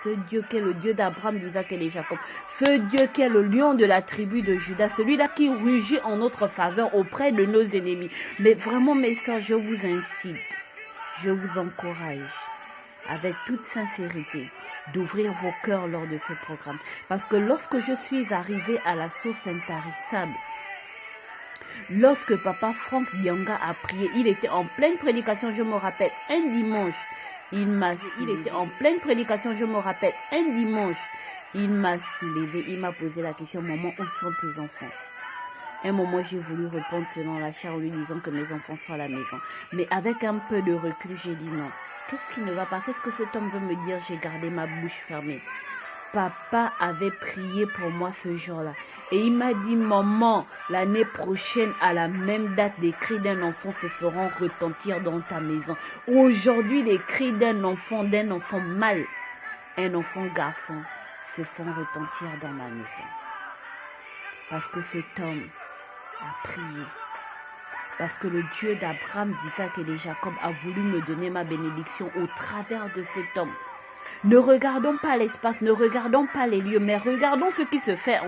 ce Dieu qui est le Dieu d'Abraham, d'Isaac et de Jacob, ce Dieu qui est le lion de la tribu de Judas, celui-là qui rugit en notre faveur auprès de nos ennemis. Mais vraiment, mes soeurs, je vous incite, je vous encourage, avec toute sincérité, d'ouvrir vos cœurs lors de ce programme. Parce que lorsque je suis arrivée à la source intarissable, lorsque Papa Franck Bianga a prié, il était en pleine prédication, je me rappelle, un dimanche, il était en pleine prédication, je me rappelle, un dimanche, il m'a soulevé, il m'a posé la question, maman, où sont tes enfants? Un moment, j'ai voulu répondre selon la chair en lui disant que mes enfants sont à la maison. Mais avec un peu de recul, j'ai dit non. Qu'est-ce qui ne va pas? Qu'est-ce que cet homme veut me dire? J'ai gardé ma bouche fermée. Papa avait prié pour moi ce jour-là. Et il m'a dit, maman, l'année prochaine, à la même date, les cris d'un enfant se feront retentir dans ta maison. Aujourd'hui, les cris d'un enfant mâle, un enfant garçon, se font retentir dans ma maison. Parce que cet homme a prié. Parce que le Dieu d'Abraham, d'Isaac et de Jacob a voulu me donner ma bénédiction au travers de cet homme. Ne regardons pas l'espace, ne regardons pas les lieux, mais regardons ce qui se fait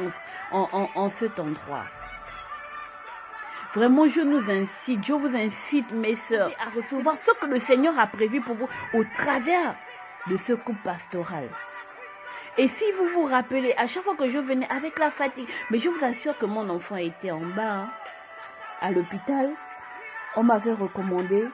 en cet endroit. Vraiment, je vous incite, mes sœurs, à recevoir ce que le Seigneur a prévu pour vous au travers de ce couple pastoral. Et si vous vous rappelez, à chaque fois que je venais avec la fatigue, mais je vous assure que mon enfant était en bas, à l'hôpital, on m'avait recommandé